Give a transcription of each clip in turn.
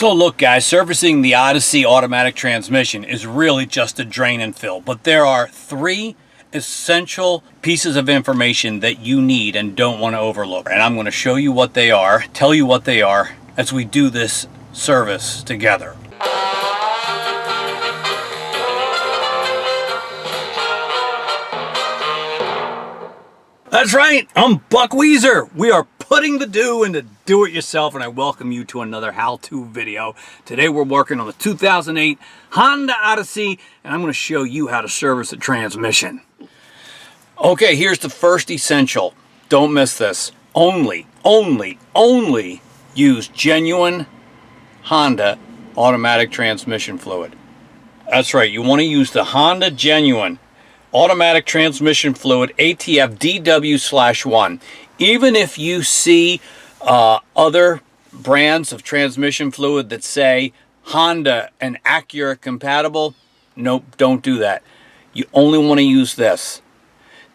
So look guys, servicing the Odyssey automatic transmission is really just a drain and fill, but there are three essential pieces of information that you need and don't want to overlook. And I'm going to show you what they are, tell you what they are as we do this service together. That's right, I'm Buck Weezer. We are putting the do into do-it-yourself, and I welcome you to another how-to video. Today we're working on the 2008 Honda Odyssey, and I'm going to show you how to service the transmission. Okay, here's the first essential. Don't miss this. Only use genuine Honda automatic transmission fluid. That's right, you want to use the Honda Genuine automatic transmission fluid ATF DW/1. Even if you see other brands of transmission fluid that say Honda and Acura compatible, nope, don't do that. You only want to use this.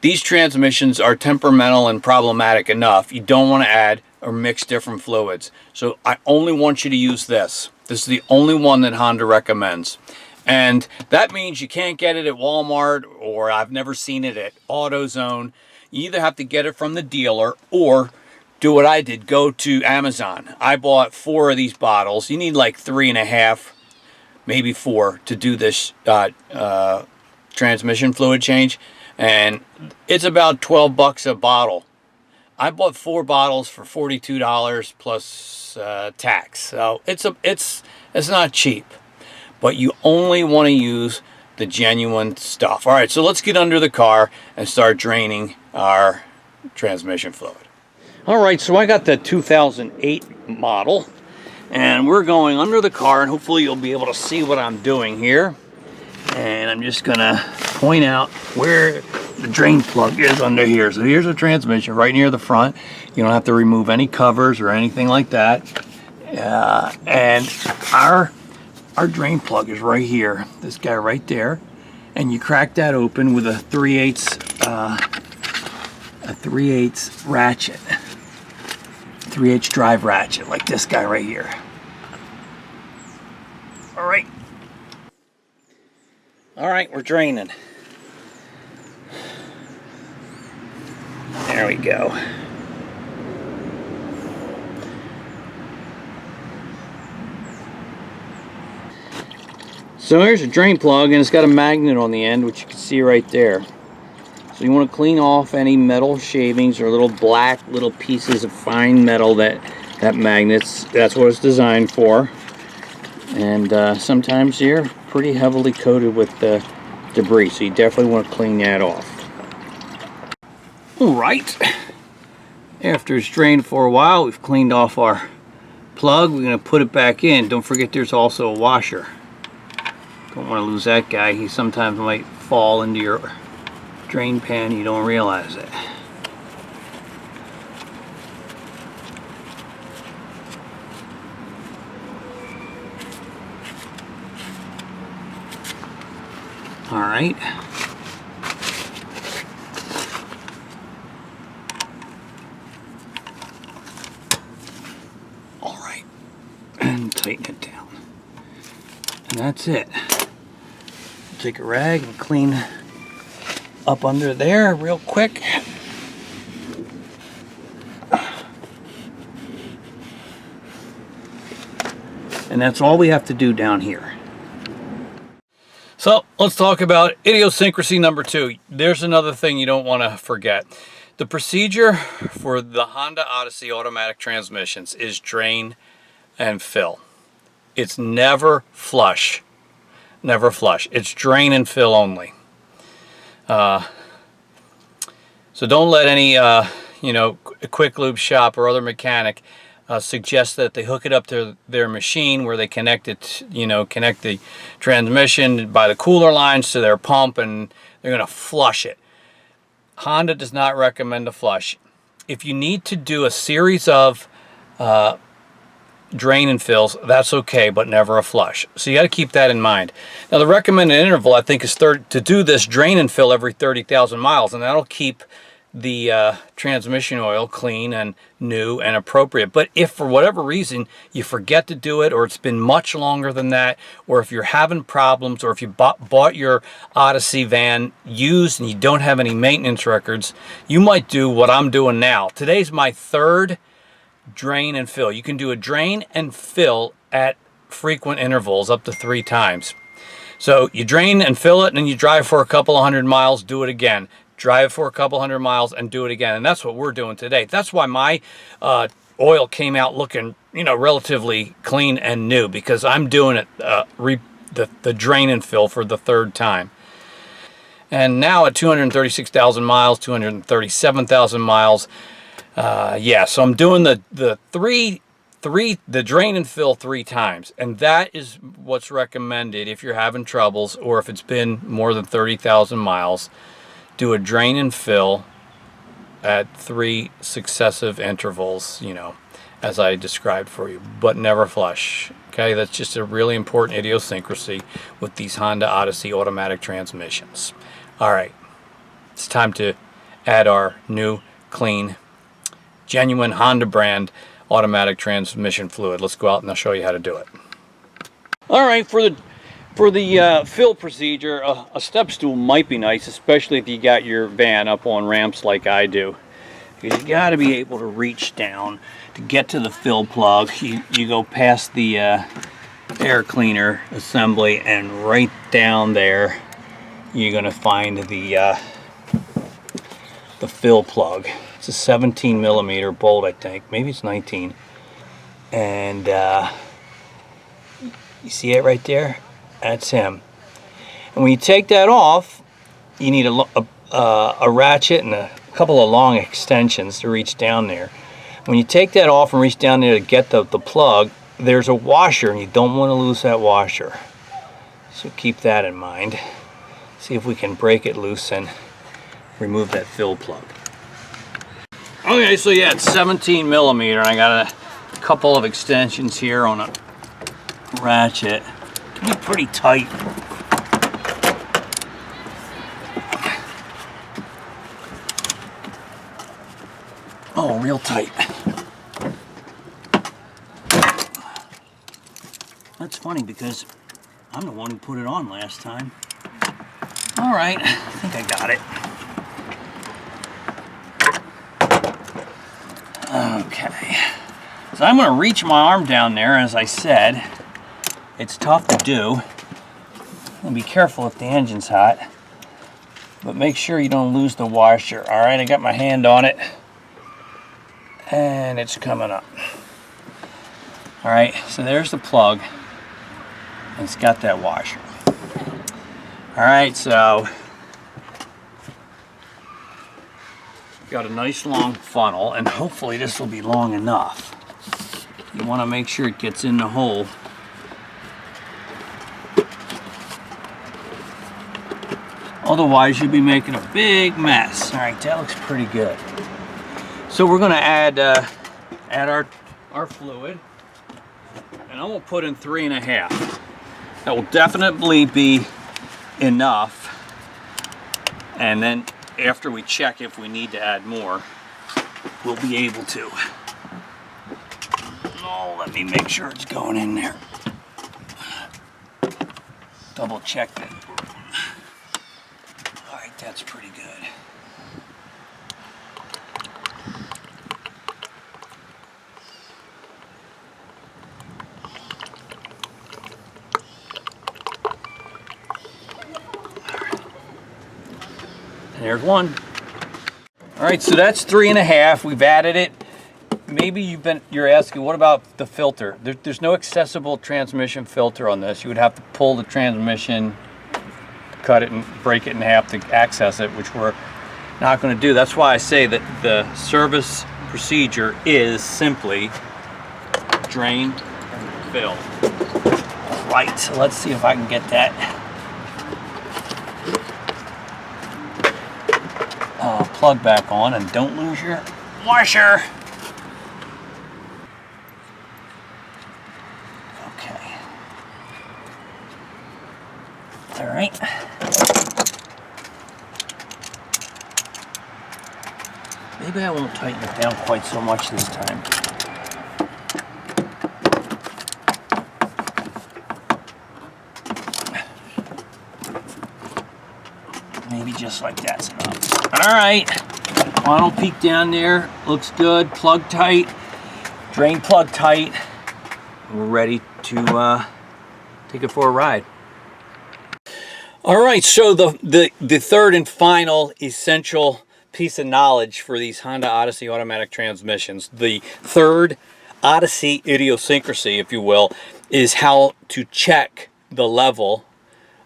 These transmissions are temperamental and problematic enough. You don't want to add or mix different fluids. So I only want you to use this. This is the only one that Honda recommends. And that means you can't get it at Walmart, or I've never seen it at AutoZone. You either have to get it from the dealer or do what I did, go to Amazon. I bought 4 of these bottles. You need like 3.5, maybe 4 to do this transmission fluid change. And it's about 12 bucks a bottle. I bought 4 bottles for $42 plus tax. So it's not cheap. But you only want to use the genuine stuff. All right, so let's get under the car and start draining our transmission fluid. All right, so I got the 2008 model, and we're going under the car, and hopefully you'll be able to see what I'm doing here. And I'm just gonna point out where the drain plug is under here. So here's the transmission right near the front. You don't have to remove any covers or anything like that. And our drain plug is right here, this guy right there, and you crack that open with a 3/8 ratchet, 3/8 drive ratchet, like this guy right here. All right, we're draining. There we go. So here's a drain plug, and it's got a magnet on the end, which you can see right there. So you want to clean off any metal shavings or little pieces of fine metal that magnets. That's what it's designed for. And sometimes they're pretty heavily coated with debris, so you definitely want to clean that off. All right. After it's drained for a while, we've cleaned off our plug. We're going to put it back in. Don't forget there's also a washer. Don't want to lose that guy. He sometimes might fall into your drain pan. You don't realize it. All right. All right. And tighten it down. And that's it. Take a rag and clean up under there real quick. And that's all we have to do down here. So let's talk about idiosyncrasy number 2. There's another thing you don't want to forget. The procedure for the Honda Odyssey automatic transmissions is drain and fill. It's never flush. Never flush. It's drain and fill only. So don't let any quick lube shop or other mechanic suggest that they hook it up to their machine where they connect it, connect the transmission by the cooler lines to their pump, and they're going to flush it. Honda does not recommend a flush. If you need to do a series of drain and fills, that's okay, but never a flush. So you got to keep that in mind. Now the recommended interval, I think, is to do this drain and fill every 30,000 miles, and that'll keep the transmission oil clean and new and appropriate. But if for whatever reason you forget to do it, or it's been much longer than that, or if you're having problems, or if you bought your Odyssey van used and you don't have any maintenance records, you might do what I'm doing now. Today's my third drain and fill. You can do a drain and fill at frequent intervals up to 3 times. So you drain and fill it, and then you drive for a couple of 100 miles, do it again. Drive for a couple 100 miles and do it again. And that's what we're doing today. That's why my oil came out looking, relatively clean and new, because I'm doing it, the drain and fill for the 3rd time. And now at 236,000 miles, 237,000 miles, so I'm doing the drain and fill 3 times, and that is what's recommended if you're having troubles, or if it's been more than 30,000 miles. Do a drain and fill at 3 successive intervals, as I described for you, but never flush. Okay, that's just a really important idiosyncrasy with these Honda Odyssey automatic transmissions. All right, it's time to add our new, clean, genuine Honda brand automatic transmission fluid. Let's go out and I'll show you how to do it. All right, for the fill procedure, a step stool might be nice, especially if you got your van up on ramps like I do. Because you got to be able to reach down to get to the fill plug. You go past the air cleaner assembly, and right down there you're going to find the fill plug. It's a 17 millimeter bolt, I think. Maybe it's 19. And you see it right there? That's him. And when you take that off, you need a ratchet and a couple of long extensions to reach down there. When you take that off and reach down there to get the plug, there's a washer, and you don't want to lose that washer. So keep that in mind. See if we can break it loose and remove that fill plug. Okay, so yeah, it's 17 millimeter, and I got a couple of extensions here on a ratchet. It can be pretty tight. Oh, real tight. That's funny because I'm the one who put it on last time. All right, I think I got it. Okay, so I'm going to reach my arm down there, as I said. It's tough to do. And be careful if the engine's hot. But make sure you don't lose the washer. All right, I got my hand on it. And it's coming up. All right, so there's the plug. And it's got that washer. All right, so got a nice long funnel, and hopefully this will be long enough. You want to make sure it gets in the hole. Otherwise, you'll be making a big mess. All right, that looks pretty good. So we're going to add our fluid, and I'm going to put in 3.5. That will definitely be enough. And then after we check if we need to add more, we'll be able to. Oh, let me make sure it's going in there. Double check that. All right, that's pretty good. There's one. All right, so that's 3.5. We've added it. Maybe you're asking, what about the filter? There's no accessible transmission filter on this. You would have to pull the transmission, cut it and break it in half to access it, which we're not going to do. That's why I say that the service procedure is simply drain and fill. All right, so let's see if I can get that plug back on, and don't lose your washer. Okay. All right. Maybe I won't tighten it down quite so much this time. Maybe just like that's enough. All right, final peek down there. Looks good, plug tight, drain plug tight. We're ready to take it for a ride. All right, so the third and final essential piece of knowledge for these Honda Odyssey automatic transmissions, the third Odyssey idiosyncrasy, if you will, is how to check the level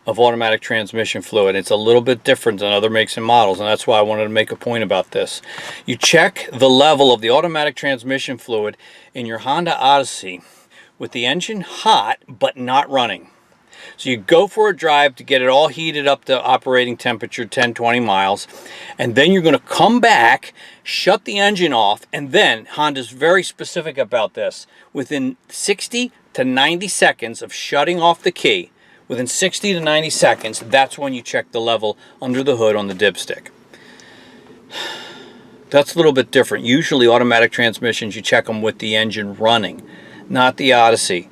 of automatic transmission fluid. It's a little bit different than other makes and models, and that's why I wanted to make a point about this. You check the level of the automatic transmission fluid in your Honda Odyssey with the engine hot but not running. So you go for a drive to get it all heated up to operating temperature, 10-20 miles, and then you're going to come back, shut the engine off, and then, Honda's very specific about this, within 60 to 90 seconds of shutting off the key, within 60 to 90 seconds, that's when you check the level under the hood on the dipstick. That's a little bit different. Usually automatic transmissions, you check them with the engine running, not the Odyssey.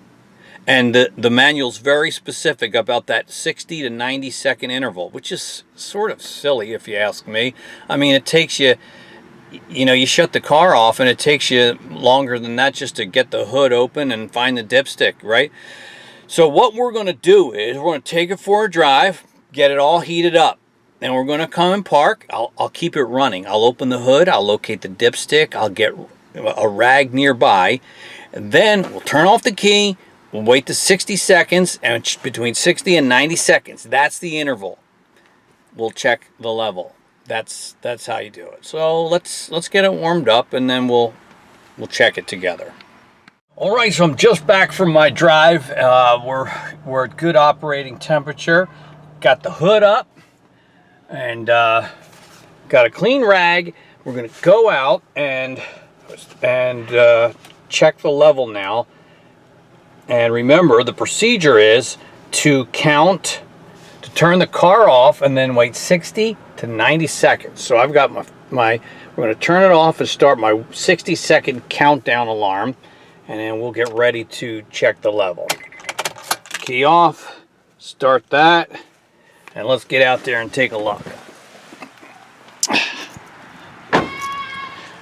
And the manual's very specific about that 60 to 90 second interval, which is sort of silly if you ask me. I mean, it takes you, you know, you shut the car off and it takes you longer than that just to get the hood open and find the dipstick, right? So what we're going to do is we're going to take it for a drive, get it all heated up, and we're going to come and park. I'll keep it running. I'll open the hood, I'll locate the dipstick, I'll get a rag nearby, and then we'll turn off the key. We'll wait to 60 seconds, and between 60 and 90 seconds, that's the interval. We'll check the level. That's how you do it. So let's get it warmed up, and then we'll check it together. All right, so I'm just back from my drive. We're at good operating temperature. Got the hood up, and got a clean rag. We're gonna go out and check the level now. And remember, the procedure is to turn the car off and then wait 60 to 90 seconds. So I've got we're going to turn it off and start my 60-second countdown alarm, and then we'll get ready to check the level. Key off, start that, and let's get out there and take a look.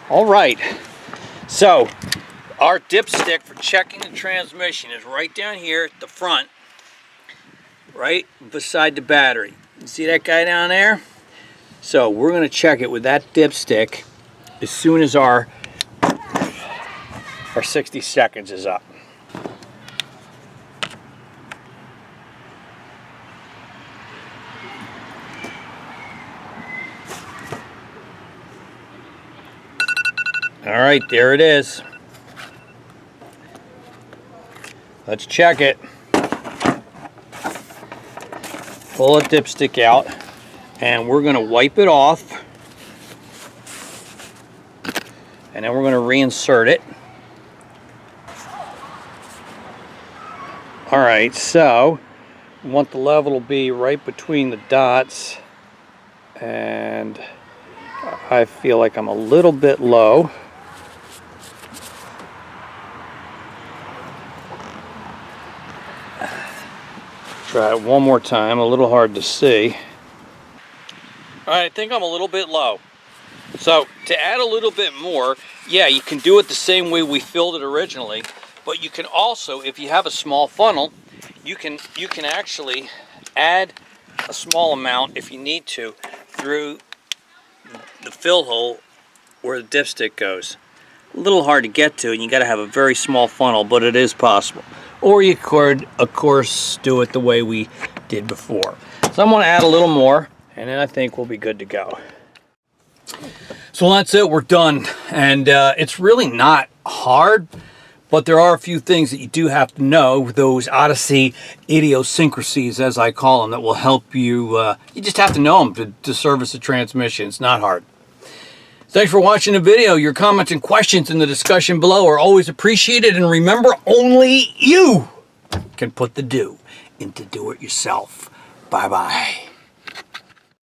All right, so our dipstick for checking the transmission is right down here at the front, right beside the battery. You see that guy down there? So we're going to check it with that dipstick as soon as our 60 seconds is up. All right, there it is. Let's check it. Pull a dipstick out, and we're going to wipe it off, and then we're going to reinsert it. All right, so we want the level to be right between the dots, and I feel like I'm a little bit low. Try it one more time, a little hard to see. All right, I think I'm a little bit low. So to add a little bit more, yeah, you can do it the same way we filled it originally, but you can also, if you have a small funnel, you can actually add a small amount if you need to through the fill hole where the dipstick goes. A little hard to get to, and you got to have a very small funnel, but it is possible. Or you could, of course, do it the way we did before. So I'm going to add a little more, and then I think we'll be good to go. So that's it, we're done. And it's really not hard, but there are a few things that you do have to know, those Odyssey idiosyncrasies, as I call them, that will help you. You just have to know them to service the transmission. It's not hard. Thanks for watching the video. Your comments and questions in the discussion below are always appreciated. And remember, only you can put the do into do-it-yourself. Bye-bye.